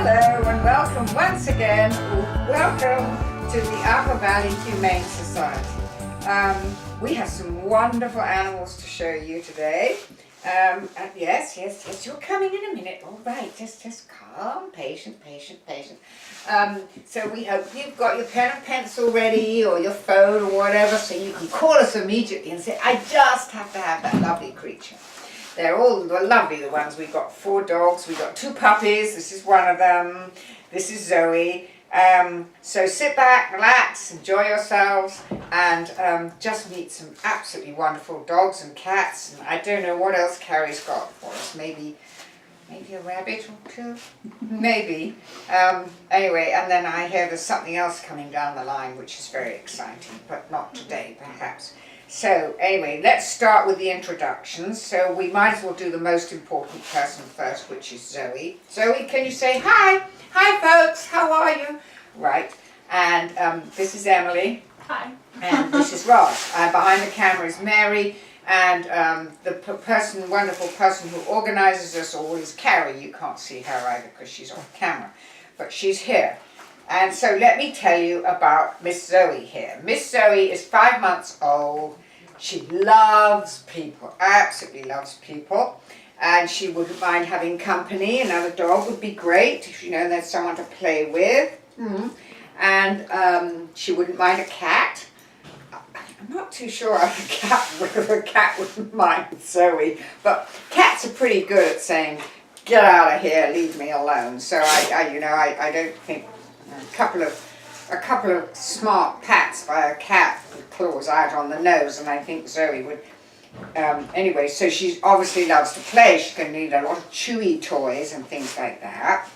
Hello and welcome once again, welcome to the Upper Valley Humane Society. We have some wonderful animals to show you today. Yes, you're coming in a minute. All right, just calm, patient. So we hope you've got your pen and pencil ready or your phone or whatever, so you can call us immediately and say, I just have to have that lovely creature. They're all lovely, the ones. We've got 4 dogs, we've got 2 puppies, this is one of them, this is Zoe. So sit back, relax, enjoy yourselves, and just meet some absolutely wonderful dogs and cats. And I don't know what else Carrie's got for us. Maybe a rabbit or 2, maybe. Anyway, and then I hear there's something else coming down the line, which is very exciting, but not today, perhaps. So anyway, let's start with the introductions. So we might as well do the most important person first, which is Zoe. Zoe, can you say hi? Hi folks, how are you? Right, and this is Emily. Hi. And this is Rod. Behind the camera is Mary, and the wonderful person who organizes us all is Carrie. You can't see her either because she's off camera, but she's here. And so let me tell you about Miss Zoe here. Miss Zoe is 5 months old. She loves people, absolutely loves people. And she wouldn't mind having company. Another dog would be great if you know there's someone to play with. And she wouldn't mind a cat. I'm not too sure whether a cat wouldn't mind Zoe. But cats are pretty good at saying, get out of here, leave me alone. So I don't think a couple of smart pats by a cat with claws out on the nose, and I think Zoe would. Anyway, so she obviously loves to play. She's going to need a lot of chewy toys and things like that.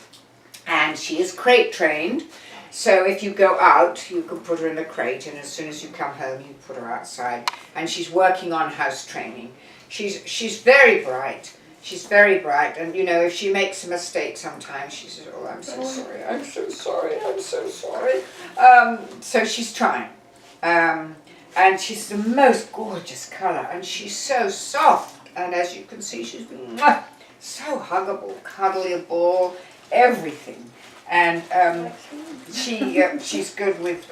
And she is crate trained. So if you go out, you can put her in the crate, and as soon as you come home, you put her outside. And she's working on house training. She's very bright. She's very bright, and you know, if she makes a mistake sometimes, she says, oh, I'm so sorry. So she's trying. And she's the most gorgeous colour, and she's so soft. And as you can see, she's so huggable, cuddleable, everything. And she's good with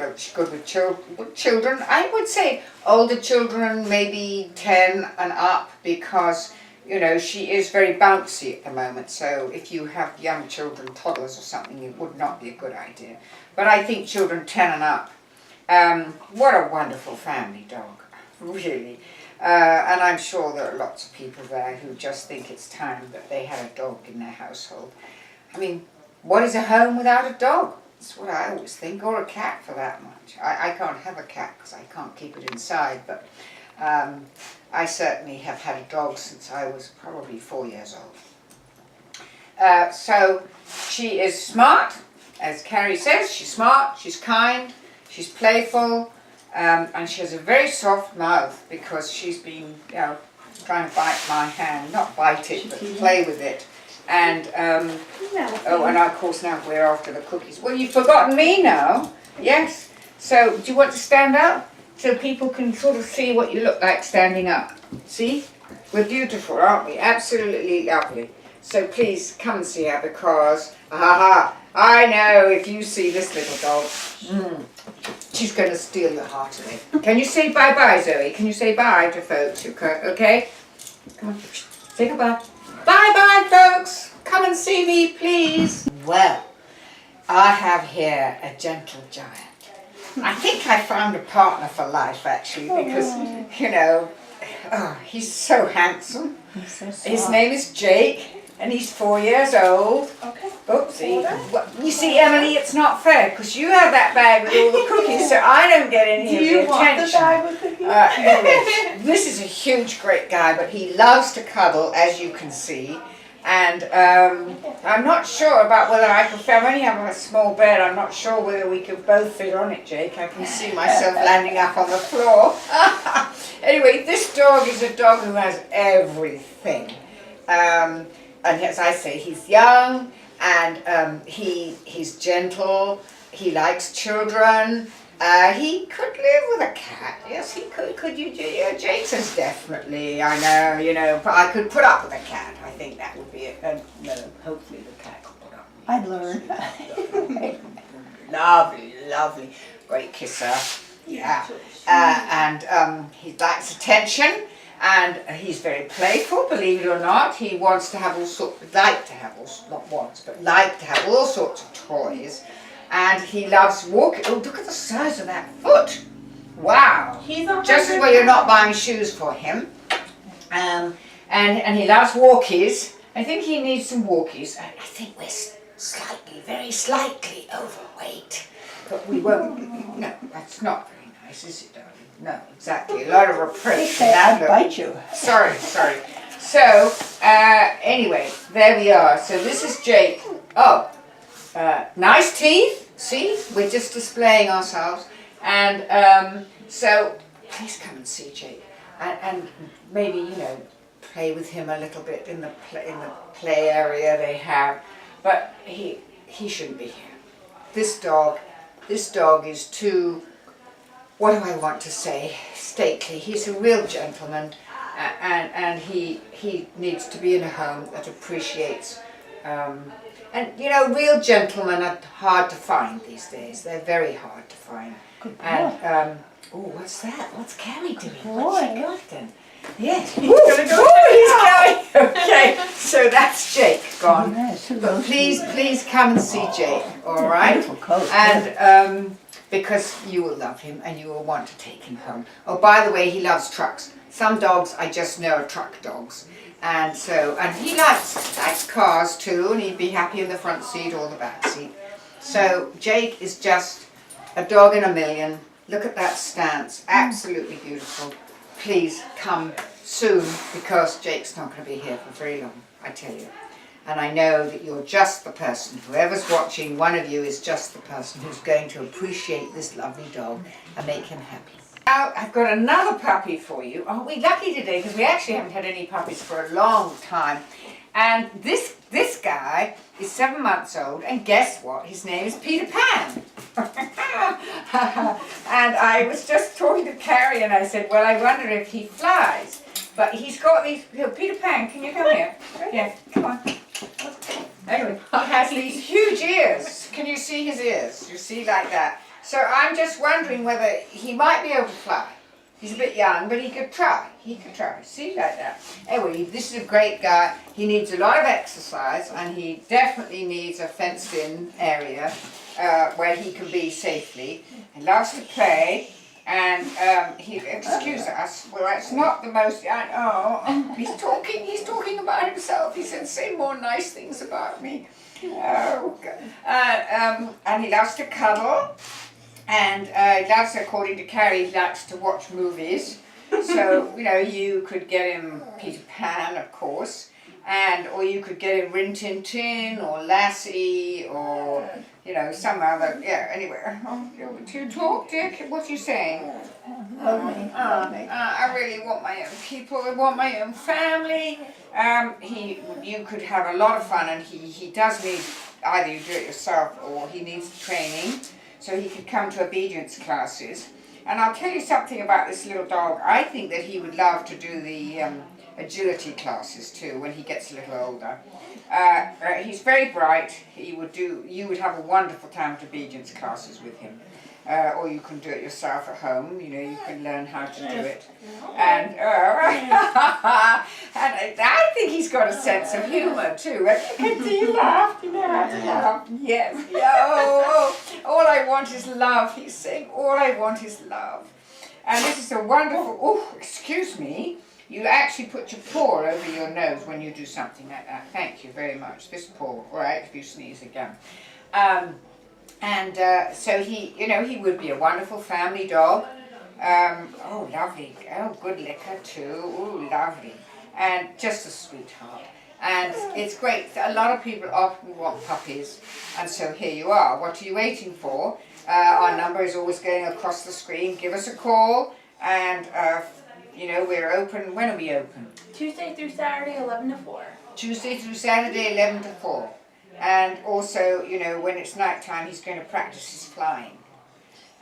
children. I would say older children, maybe 10 and up, because you know, she is very bouncy at the moment, so if you have young children, toddlers or something, it would not be a good idea. But I think children 10 and up, what a wonderful family dog, really. And I'm sure there are lots of people there who just think it's time that they had a dog in their household. I mean, what is a home without a dog? That's what I always think, or a cat for that much. I can't have a cat because I can't keep it inside, but I certainly have had a dog since I was probably 4 years old. So she is smart, as Carrie says. She's smart, she's kind, she's playful, and she has a very soft mouth because she's been, trying to bite my hand. Not bite it, but play with it. And, and of course now we're after the cookies. Well, you've forgotten me now. Yes. So do you want to stand up? So people can sort of see what you look like standing up. See? We're beautiful, aren't we? Absolutely lovely. So please come and see her because, I know if you see this little dog, she's going to steal your heart away. Can you say bye-bye, Zoe? Can you say bye to folks? Okay? Come on, say goodbye. Bye-bye, folks. Come and see me, please. Well, I have here a gentle giant. I think I found a partner for life, actually, because, you know, he's so handsome. He's so soft. His name is Jake, and he's 4 years old. Okay. Oopsie. You see, Emily, it's not fair, because you have that bag with all the cookies, so I don't get any of the attention. Do you want the bag with cookies? Anyway, this is a huge, great guy, but he loves to cuddle, as you can see. And I'm not sure about whether I only have a small bed. I'm not sure whether we could both fit on it, Jake. I can see myself landing up on the floor. Anyway, this dog is a dog who has everything. And as I say, he's young, and he's gentle. He likes children. He could live with a cat. Yes, he could. Could you? Yeah, Jake says definitely. I know, but I could put up with a cat. I think that would be it. No, hopefully the cat could put up with I'd learn. Lovely, lovely. Great kisser. Yeah. He likes attention, and he's very playful, believe it or not. He wants to have all sorts, like to have all, not wants, but like to have all sorts of toys. And he loves walking. Oh, look at the size of that foot. Wow. He's a Just as well you're not buying shoes for him. And he loves walkies. I think he needs some walkies. I think we're slightly, very slightly overweight. But we won't, no, that's not very nice, is it, darling? No, exactly. A lot of reproach. I'd bite you. Sorry. So, anyway, there we are. So this is Jake. Oh, nice teeth. See, we're just displaying ourselves. And so, please come and see Jake. And maybe, you know, play with him a little bit in the play area they have. But he shouldn't be here. This dog is too, what do I want to say, stately. He's a real gentleman, and he needs to be in a home that appreciates, and you know, real gentlemen are hard to find these days. They're very hard to find. And oh, what's that? What's Carrie doing? What's she got then? Yes, he's gonna go. He's going. Okay, so that's Jake gone. But please come and see Jake. All right, and because you will love him and you will want to take him home. Oh, by the way, he loves trucks. Some dogs I just know are truck dogs, and he likes cars too, and he'd be happy in the front seat or the back seat. So Jake is just a dog in a million. Look at that stance, absolutely beautiful. Please come soon, because Jake's not going to be here for very long, I tell you. And I know that you're just the person, whoever's watching, one of you is just the person who's going to appreciate this lovely dog and make him happy. Now, I've got another puppy for you. Aren't we lucky today? Because we actually haven't had any puppies for a long time. And this guy is 7 months old, and guess what? His name is Peter Pan. And I was just talking to Carrie, and I said, well, I wonder if he flies. But he's got these, Peter Pan, can you come here? Yeah, come on. Anyway, he has these huge ears. Can you see his ears? You see, like that. So I'm just wondering whether he might be able to fly. He's a bit young, but he could try. See, like that. Anyway, this is a great guy. He needs a lot of exercise, and he definitely needs a fenced-in area where he can be safely. He loves to play, and excuse us, well, it's not the most, he's talking about himself. He said, say more nice things about me. Oh, God. And he loves to cuddle. And he loves, according to Carrie, he likes to watch movies. So, you know, you could get him Peter Pan, of course, or you could get him Rin Tin Tin, or Lassie, or, you know, some other, anywhere. Do you talk, Dick? What are you saying? I really want my own people. I want my own family. You could have a lot of fun, and he does need, either you do it yourself or he needs training. So he could come to obedience classes. And I'll tell you something about this little dog. I think that he would love to do the agility classes too when he gets a little older. He's very bright. You would have a wonderful time at obedience classes with him. Or you can do it yourself at home. You know, you can learn how to do it. And I think he's got a sense of humour too. Do you laugh? You know how to laugh? Yes. All I want is love. He's saying, all I want is love. And this is a wonderful, oh, excuse me. You actually put your paw over your nose when you do something like that. Thank you very much. This paw, all right, if you sneeze again. So he would be a wonderful family dog. Oh, lovely. Oh, good liquor too. Oh, lovely. And just a sweetheart. And it's great. A lot of people often want puppies. And so here you are. What are you waiting for? Our number is always going across the screen. Give us a call. And, we're open. When are we open? Tuesday through Saturday, 11 to 4. Tuesday through Saturday, 11 to 4. And also, when it's night time, he's going to practice his flying.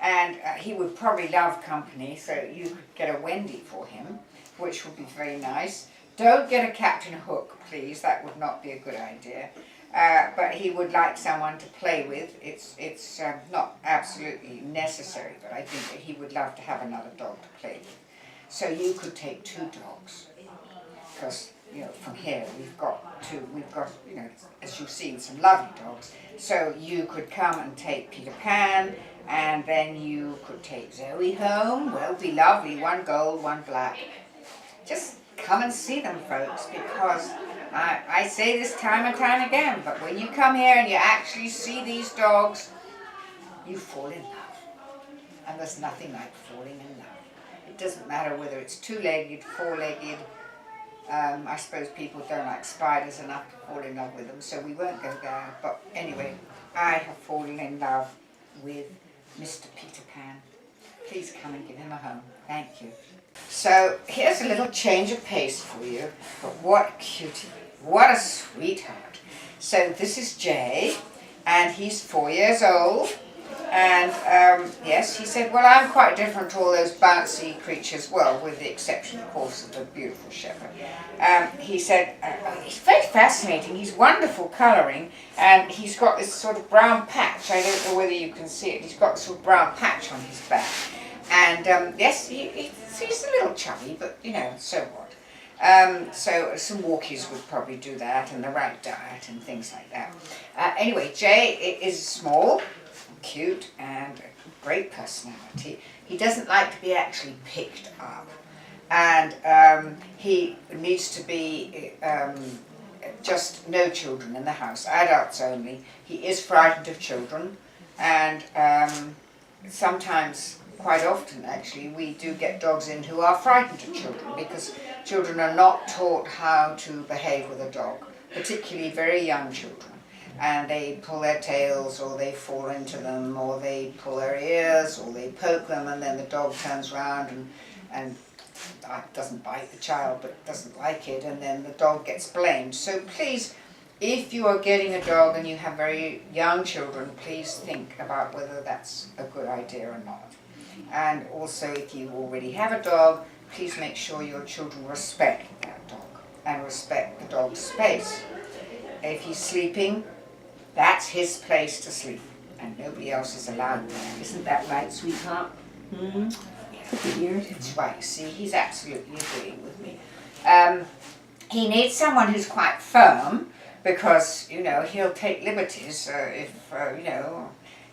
And he would probably love company, so you could get a Wendy for him, which would be very nice. Don't get a Captain Hook, please. That would not be a good idea. but he would like someone to play with. It's not absolutely necessary, but I think that he would love to have another dog to play with. So you could take 2 dogs, because from here we've got, as you've seen, some lovely dogs. So you could come and take Peter Pan, and then you could take Zoe home. Well, it'd be lovely, 1 gold, 1 black. Just come and see them, folks, because I say this time and time again, but when you come here and you actually see these dogs, you fall in love. And there's nothing like falling in love. It doesn't matter whether it's 2-legged, 4-legged. I suppose people don't like spiders enough to fall in love with them, so we won't go there. But anyway, I have fallen in love with Mr. Peter Pan. Please come and give him a home. Thank you. So here's a little change of pace for you, but what a cutie, what a sweetheart. So this is Jay, and he's 4 years old, and yes, he said, well, I'm quite different to all those bouncy creatures, well, with the exception, of course, of the beautiful shepherd. He said, he's very fascinating, he's wonderful colouring, and he's got this sort of brown patch. I don't know whether you can see it. He's got this sort of brown patch on his back. And yes, he's a little chubby, but so what? So some walkies would probably do that, and the right diet and things like that. Anyway, Jay is small, cute, and a great personality. He doesn't like to be actually picked up, and he needs to be just no children in the house, adults only. He is frightened of children, and sometimes, quite often actually, we do get dogs in who are frightened of children, because children are not taught how to behave with a dog, particularly very young children. And they pull their tails, or they fall into them, or they pull their ears, or they poke them, and then the dog turns around and doesn't bite the child, but doesn't like it, and then the dog gets blamed. So please, if you are getting a dog and you have very young children, please think about whether that's a good idea or not. And also, if you already have a dog, please make sure your children respect that dog and respect the dog's space. If he's sleeping, that's his place to sleep, and nobody else is allowed there. Isn't that right, sweetheart? Mm-hmm. It's right. You see, he's absolutely agreeing with me. He needs someone who's quite firm, because he'll take liberties if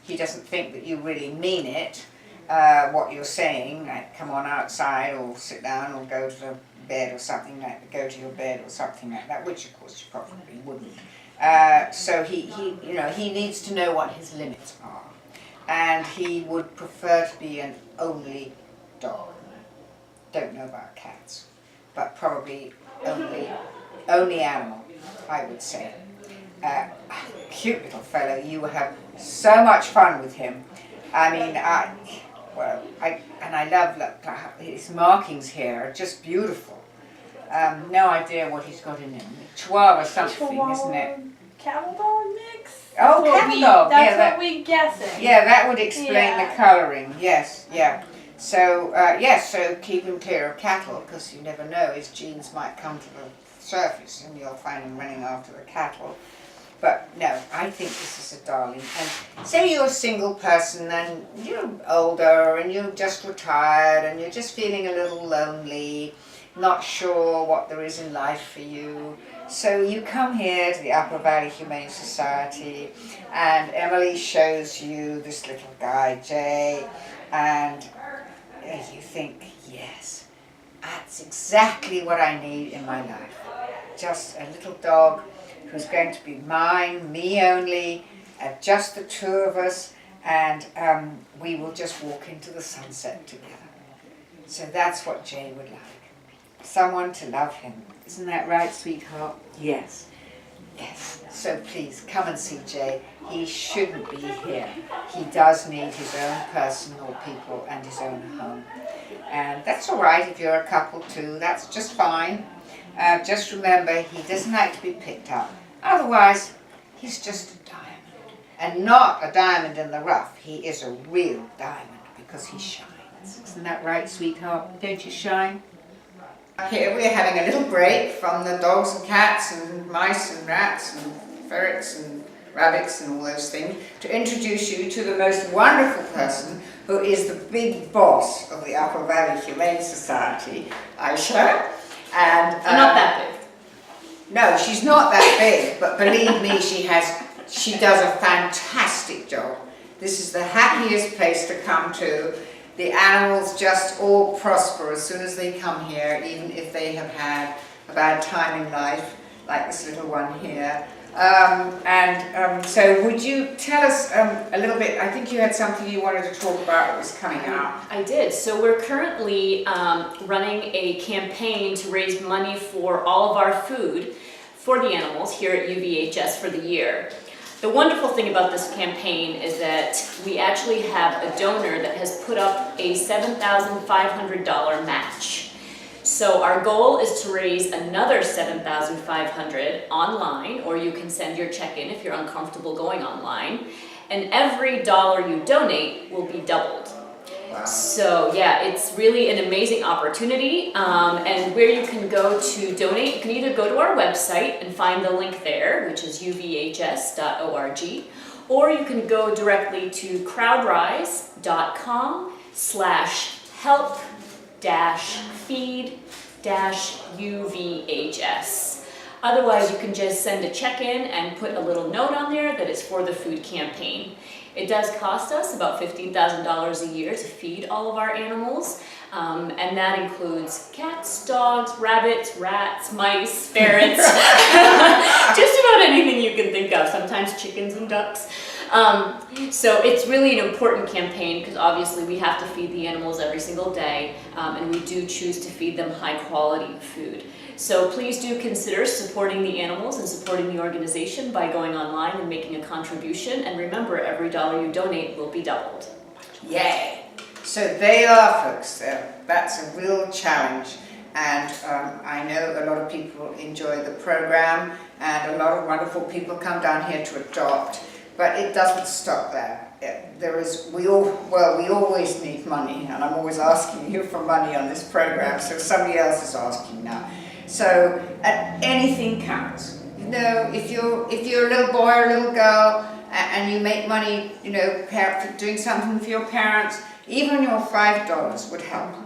he doesn't think that you really mean it. What you're saying, like come on outside, or sit down, or go to the bed, or something like go to your bed, or something like that, which of course you probably wouldn't. So he needs to know what his limits are, and he would prefer to be an only dog. Don't know about cats, but probably only animal, I would say. Cute little fellow. You will have so much fun with him. I mean, I love his markings here are just beautiful. No idea what he's got in him. Chihuahua something, isn't it? Cattle dog mix? Oh, cattle dog. That's Yeah, what we guessing. yeah, that would explain Yeah. the colouring. Yes, yeah. So so keep him clear of cattle, because you never know, his genes might come to the surface and you'll find him running after the cattle. But no, I think this is a darling. And say you're a single person and you're older and you're just retired and you're just feeling a little lonely, not sure what there is in life for you. So you come here to the Upper Valley Humane Society, and Emily shows you this little guy, Jay, and you think, yes, that's exactly what I need in my life. Just a little dog who's going to be mine, me only, just the 2 of us, and we will just walk into the sunset together. So that's what Jay would like. Someone to love him. Isn't that right, sweetheart? Yes. Yes. So please, come and see Jay. He shouldn't be here. He does need his own personal people and his own home. And that's all right if you're a couple too. That's just fine. Just remember, he doesn't like to be picked up. Otherwise, he's just a diamond. And not a diamond in the rough. He is a real diamond because he shines. Isn't that right, sweetheart? Don't you shine? Here we're having a little break from the dogs and cats and mice and rats and ferrets and rabbits and all those things, to introduce you to the most wonderful person who is the big boss of the Upper Valley Humane Society, Aisha. And I'm not that big. no, she's not that big, but believe me, she does a fantastic job. This is the happiest place to come to. The animals just all prosper as soon as they come here, even if they have had a bad time in life, like this little one here. So would you tell us a little bit, I think you had something you wanted to talk about that was coming out. I did. So we're currently running a campaign to raise money for all of our food for the animals here at UVHS for the year. The wonderful thing about this campaign is that we actually have a donor that has put up a $7,500 match. So our goal is to raise another $7,500 online, or you can send your check in if you're uncomfortable going online. And every dollar you donate will be doubled. Wow. So yeah, it's really an amazing opportunity. And where you can go to donate, you can either go to our website and find the link there, which is uvhs.org, or you can go directly to crowdrise.com/help-feed-UVHS. Otherwise, you can just send a check-in and put a little note on there that it's for the food campaign. It does cost us about $15,000 a year to feed all of our animals, and that includes cats, dogs, rabbits, rats, mice, ferrets, just about anything you can think of, sometimes chickens and ducks. So it's really an important campaign because obviously we have to feed the animals every single day, and we do choose to feed them high quality food. So please do consider supporting the animals and supporting the organization by going online and making a contribution. And remember, every dollar you donate will be doubled. Yay! So they are, folks. That's a real challenge. And I know a lot of people enjoy the program, and a lot of wonderful people come down here to adopt. But it doesn't stop there. We always need money, and I'm always asking you for money on this program. So somebody else is asking now. So anything counts. You know, if you're a little boy or a little girl and you make money, you know, doing something for your parents, even your $5 would help.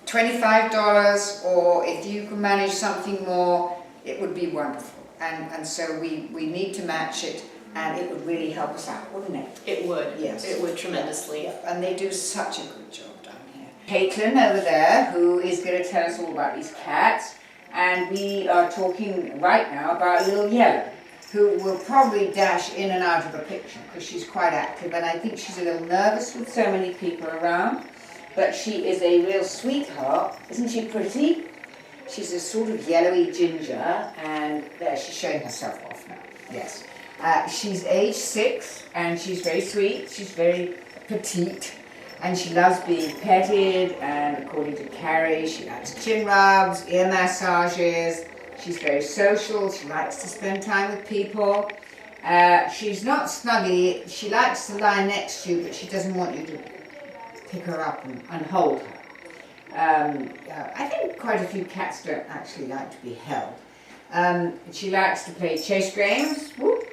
$25, or if you can manage something more, it would be wonderful. And so we need to match it, and it would really help us out, wouldn't it? It would. Yes. It would tremendously. Yeah. And they do such a good job down here. Caitlin over there, who is going to tell us all about these cats, and we are talking right now about little Yellow, who will probably dash in and out of the picture because she's quite active, and I think she's a little nervous with so many people around, but she is a real sweetheart. Isn't she pretty? She's a sort of yellowy ginger, and there, she's showing herself off now. Yes. She's age 6, and she's very sweet. She's very petite, and she loves being petted, and according to Carrie, she likes chin rubs, ear massages. She's very social. She likes to spend time with people. She's not snuggy. She likes to lie next to you, but she doesn't want you to pick her up and hold her. I think quite a few cats don't actually like to be held. She likes to play chase games. Whoop.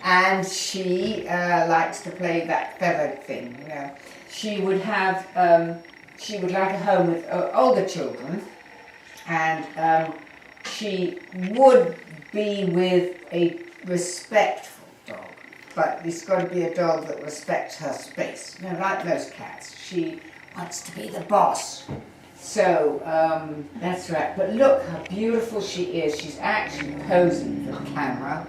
And she likes to play that feathered thing. You know, she would like a home with older children, and she would be with a respectful dog, but it's got to be a dog that respects her space. You know, like most cats, she wants to be the boss. So that's right. But look how beautiful she is. She's actually posing for the camera.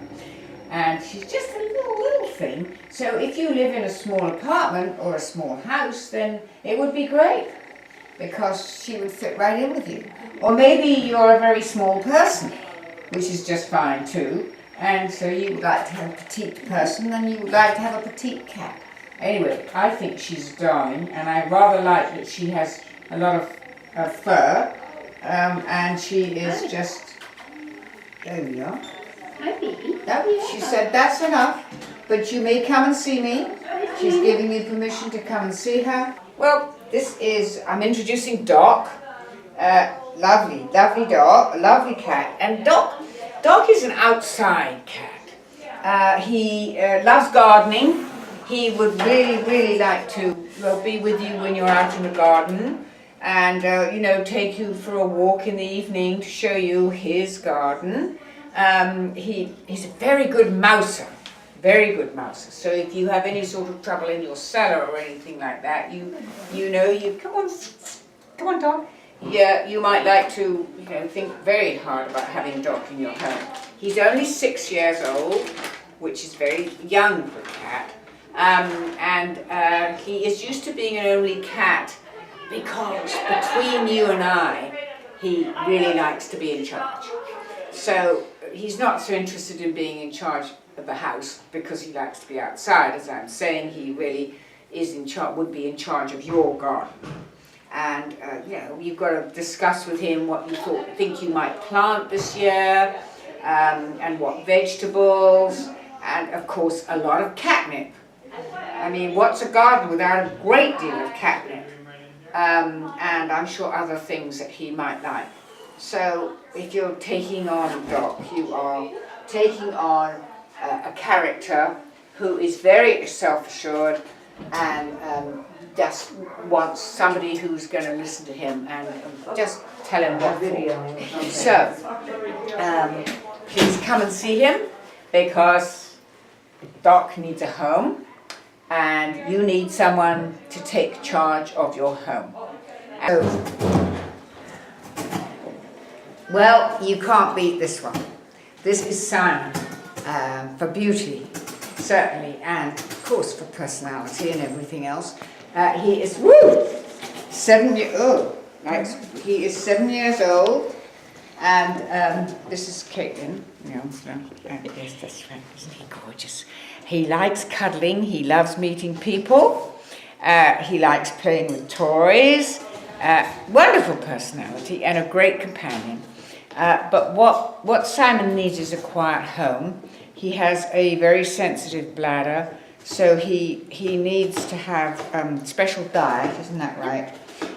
And she's just a little thing. So if you live in a small apartment or a small house, then it would be great, because she would fit right in with you. Or maybe you're a very small person, which is just fine too. And so you would like to have a petite person, and you would like to have a petite cat. Anyway, I think she's a darling, and I rather like that she has a lot of fur, and she is just, there we are. Hi, baby. She said, that's enough, but you may come and see me. She's giving me permission to come and see her. Well, I'm introducing Doc. Lovely dog, a lovely cat. And Doc, Doc is an outside cat. He loves gardening. He would really like to be with you when you're out in the garden and, take you for a walk in the evening to show you his garden. He's a very good mouser. Very good mouser. So if you have any sort of trouble in your cellar or anything like that, you come on, Doc. Yeah, you might like to, think very hard about having Doc in your home. He's only 6 years old, which is very young for a cat, and he is used to being an only cat because between you and I, he really likes to be in charge. So he's not so interested in being in charge of the house because he likes to be outside. As I'm saying, he really is would be in charge of your garden. And you've got to discuss with him what you think you might plant this year, and what vegetables, and of course a lot of catnip. I mean, what's a garden without a great deal of catnip? And I'm sure other things that he might like. So if you're taking on Doc, you are taking on a character who is very self-assured and just wants somebody who's going to listen to him and just tell him what for. So please come and see him, because Doc needs a home and you need someone to take charge of your home. Well, you can't beat this one. This is Simon, for beauty, certainly, and of course for personality and everything else. He is 7 years old. He is 7 years old, and this is Caitlin. Yes, that's right. Isn't he gorgeous? He likes cuddling. He loves meeting people. He likes playing with toys. Wonderful personality and a great companion. But what Simon needs is a quiet home. He has a very sensitive bladder, so he needs to have special diet, isn't that right?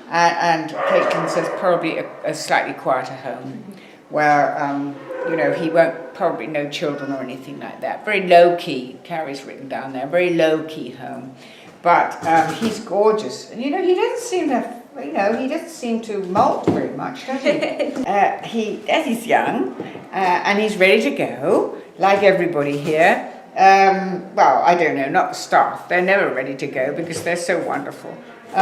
And Caitlin says probably a slightly quieter home, where he won't probably know children or anything like that. Very low key. Carrie's written down there. Very low key home, but he's gorgeous, and he doesn't seem to. He doesn't seem to molt very much, does he? He's young, and he's ready to go, like everybody here. Well, I don't know, not the staff. They're never ready to go because they're so wonderful. So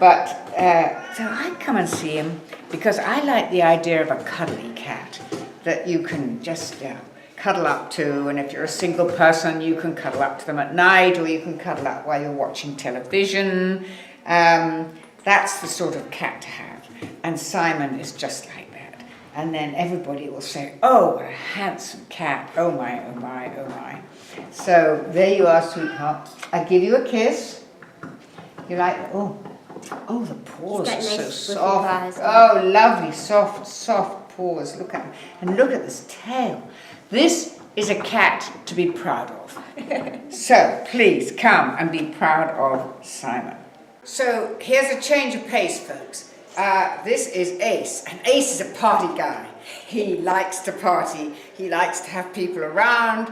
I come and see him because I like the idea of a cuddly cat that you can just cuddle up to, and if you're a single person, you can cuddle up to them at night, or you can cuddle up while you're watching television. That's the sort of cat to have, and Simon is just like that. And then everybody will say, "Oh, what a handsome cat! Oh my, oh my, oh my!" So there you are, sweetheart. I give you a kiss. You like? Oh, the paws are so soft. Oh, lovely, soft paws. Look at this tail. This is a cat to be proud of. So please come and be proud of Simon. So here's a change of pace, folks. This is Ace, and Ace is a party guy. He likes to party. He likes to have people around.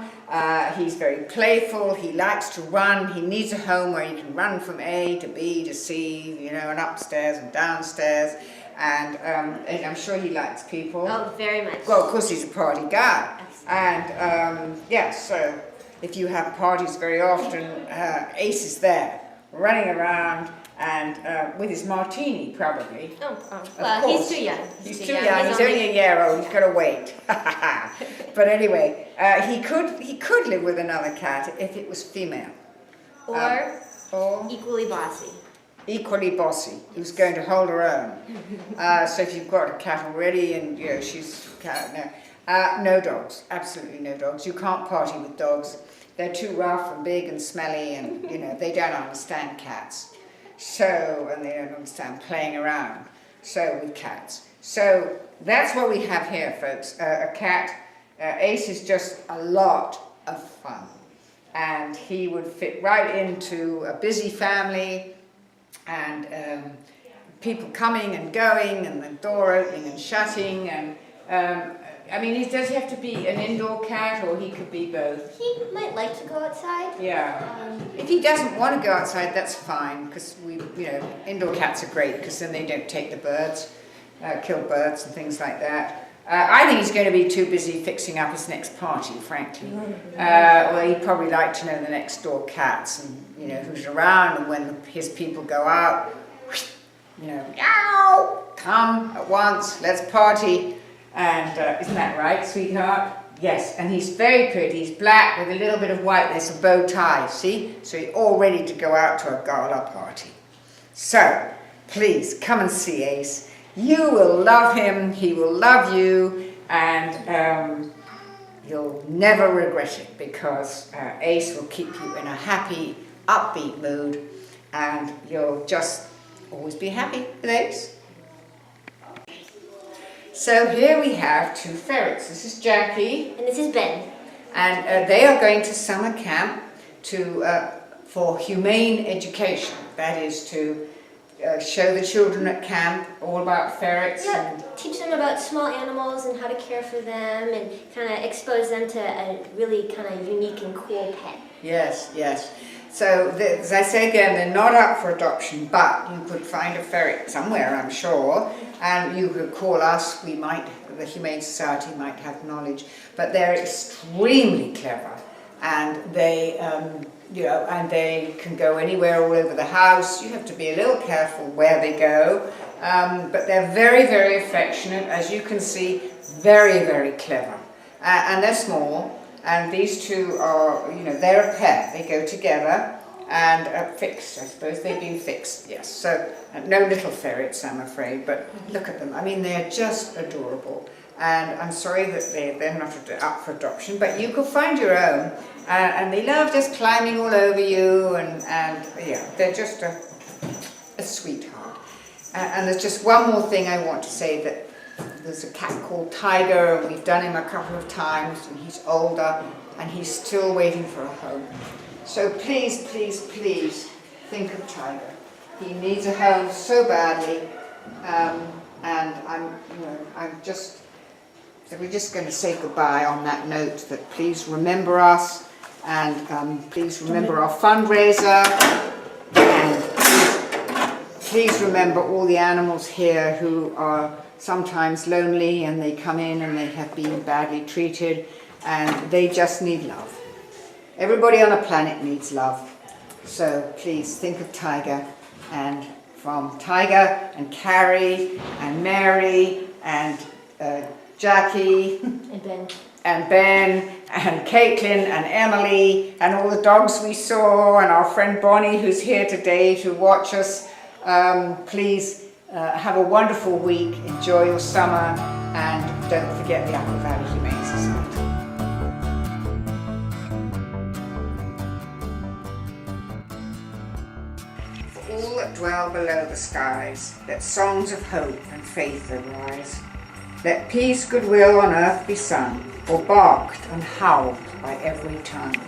He's very playful. He likes to run. He needs a home where he can run from A to B to C, and upstairs and downstairs. And I'm sure he likes people. Oh, very much. Well, of course, he's a party guy. And so if you have parties very often, Ace is there, running around, and with his martini, probably. Well, he's too young. He's too young. He's only a year old. He's got to wait. But anyway, he could live with another cat if it was female. Or equally bossy. He was going to hold her own. So if you've got a cat already, and she's no dogs. Absolutely no dogs. You can't party with dogs. They're too rough and big and smelly, and they don't understand cats. And they don't understand playing around. So with cats. So that's what we have here, folks. A cat. Ace is just a lot of fun, and he would fit right into a busy family, and people coming and going, and the door opening and shutting, and I mean, does he have to be an indoor cat, or he could be both? He might like to go outside. Yeah. If he doesn't want to go outside, that's fine, because indoor cats are great, because then they don't take the birds, kill birds and things like that. I think he's going to be too busy fixing up his next party, frankly. Well, he'd probably like to know the next door cats and, who's around, and when his people go out, meow, come at once, let's party. And isn't that right, sweetheart? Yes, and he's very pretty. He's black with a little bit of white. There's a bow tie, see? So he's all ready to go out to a gala party. So, please, come and see Ace. You will love him, he will love you, and you'll never regret it, because Ace will keep you in a happy, upbeat mood, and you'll just always be happy with Ace. So here we have 2 ferrets. This is Jackie. And this is Ben. And they are going to summer camp for humane education. That is to show the children at camp all about ferrets. Yeah, and teach them about small animals and how to care for them, and kind of expose them to a really kind of unique and cool pet. Yes, yes. So, as I say again, they're not up for adoption, but you could find a ferret somewhere, I'm sure, and you could call us. The Humane Society might have knowledge, but they're extremely clever, and they and they can go anywhere all over the house. You have to be a little careful where they go, but they're very, very affectionate, as you can see, very, very clever, and they're small. And these 2 are, they're a pair. They go together and fixed. I suppose they've been fixed, yes. So no little ferrets, I'm afraid, but look at them. I mean, they're just adorable. And I'm sorry that they're not up for adoption, but you could find your own. And they love just climbing all over you, and yeah, they're just a sweetheart. And there's just one more thing I want to say, that there's a cat called Tiger, and we've done him a couple of times, and he's older, and he's still waiting for a home. So please, please, please think of Tiger. He needs a home so badly, and so we're just going to say goodbye on that note, that please remember us, and please remember our fundraiser, and please remember all the animals here who are sometimes lonely, and they come in and they have been badly treated, and they just need love. Everybody on the planet needs love. So please think of Tiger, and from Tiger and Carrie and Mary and Jackie and Ben and Caitlin and Emily and all the dogs we saw, and our friend Bonnie, who's here today to watch us, please have a wonderful week, enjoy your summer, and don't forget the Apple Valley Humane Society. For all that dwell below the skies, let songs of hope and faith arise. Let peace, goodwill on earth be sung, or barked and howled by every tongue.